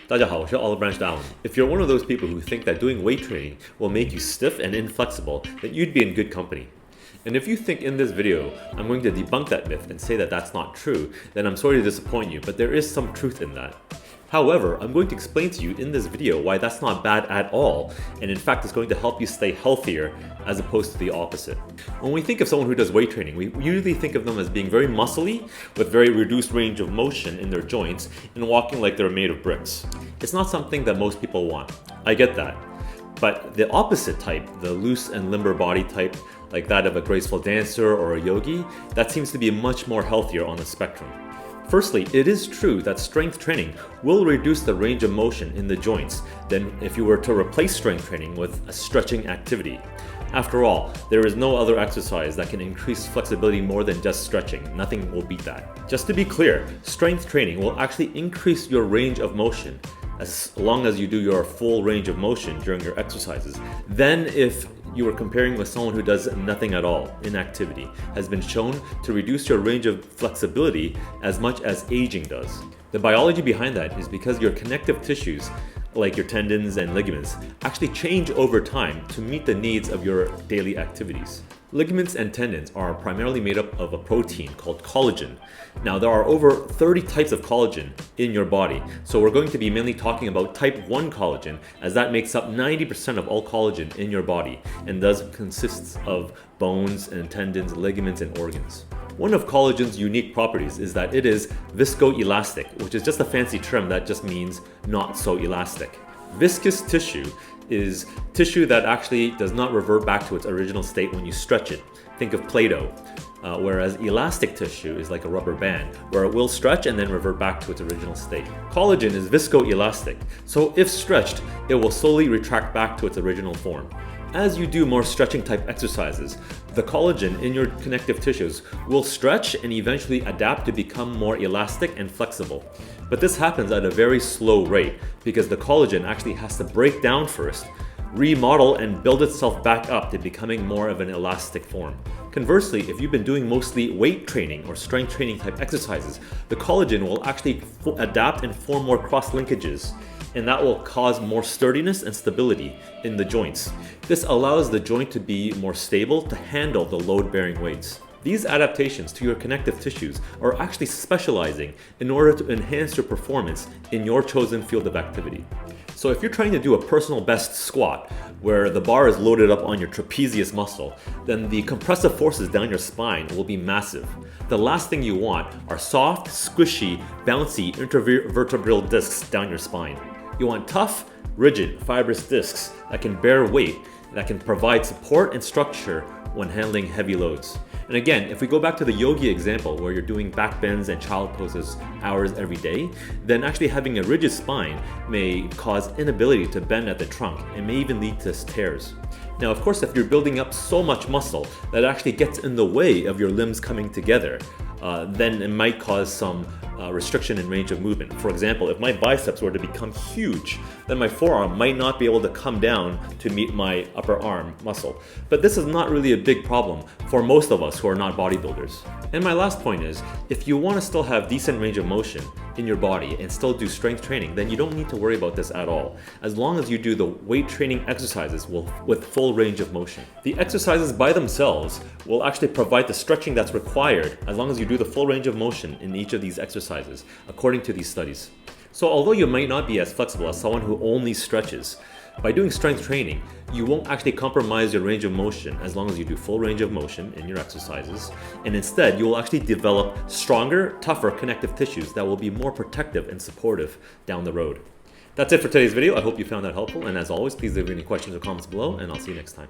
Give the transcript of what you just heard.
大家好，我是 Olive Branch Allen. If you're one of those people who think that doing weight training will make you stiff and inflexible, then you'd be in good company. And if you think in this video I'm going to debunk that myth and say that that's not true, then I'm sorry to disappoint you, but there is some truth in that. However, I'm going to explain to you in this video why that's not bad at all, and in fact it's going to help you stay healthier as opposed to the opposite. When we think of someone who does weight training, we usually think of them as being very muscly, with very reduced range of motion in their joints, and walking like they're made of bricks. It's not something that most people want. I get that. But the opposite type, the loose and limber body type, like that of a graceful dancer or a yogi, that seems to be much more healthier on the spectrum. Firstly, it is true that strength training will reduce the range of motion in the joints than if you were to replace strength training with a stretching activity. After all, there is no other exercise that can increase flexibility more than just stretching. Nothing will beat that. Just to be clear, strength training will actually increase your range of motion as long as you do your full range of motion during your exercises. Then if you are comparing with someone who does nothing at all, inactivity, has been shown to reduce your range of flexibility as much as aging does. The biology behind that is because your connective tissues, like your tendons and ligaments, actually change over time to meet the needs of your daily activities. Ligaments and tendons are primarily made up of a protein called collagen. Now, there are over 30 types of collagen in your body, so we're going to be mainly talking about type 1 collagen, as that makes up 90% of all collagen in your body and thus consists of bones and tendons, ligaments, and organs. One of collagen's unique properties is that it is viscoelastic, which is just a fancy term that just means not so elastic. Viscous tissue is tissue that actually does not revert back to its original state when you stretch it. Think of Play-Doh. Whereas elastic tissue is like a rubber band, where it will stretch and then revert back to its original state. Collagen is viscoelastic, so if stretched, it will slowly retract back to its original form. As you do more stretching type exercises, the collagen in your connective tissues will stretch and eventually adapt to become more elastic and flexible. But this happens at a very slow rate because the collagen actually has to break down first, remodel and build itself back up to becoming more of an elastic form. Conversely, if you've been doing mostly weight training or strength training type exercises, the collagen will actually adapt and form more cross linkages, and that will cause more sturdiness and stability in the joints. This allows the joint to be more stable to handle the load-bearing weights. These adaptations to your connective tissues are actually specializing in order to enhance your performance in your chosen field of activity. So if you're trying to do a personal best squat, where the bar is loaded up on your trapezius muscle, then the compressive forces down your spine will be massive. The last thing you want are soft, squishy, bouncy intervertebral discs down your spine. You want tough, rigid, fibrous discs that can bear weight, that can provide support and structure when handling heavy loads. And again, if we go back to the yogi example where you're doing back bends and child poses hours every day, then actually having a rigid spine may cause inability to bend at the trunk and may even lead to tears. Now, of course, if you're building up so much muscle that actually gets in the way of your limbs coming together, then it might cause some restriction in range of movement. For example, if my biceps were to become huge, then my forearm might not be able to come down to meet my upper arm muscle. But this is not really a big problem for most of us who are not bodybuilders. And my last point is, if you want to still have decent range of motion in your body and still do strength training, then you don't need to worry about this at all, as long as you do the weight training exercises with full range of motion. The exercises by themselves will actually provide the stretching that's required as long as you do the full range of motion in each of these exercises, according to these studies. So although you might not be as flexible as someone who only stretches, by doing strength training, you won't actually compromise your range of motion as long as you do full range of motion in your exercises, and instead you will actually develop stronger, tougher connective tissues that will be more protective and supportive down the road. That's it for today's video. I hope you found that helpful, and as always, please leave any questions or comments below, and I'll see you next time.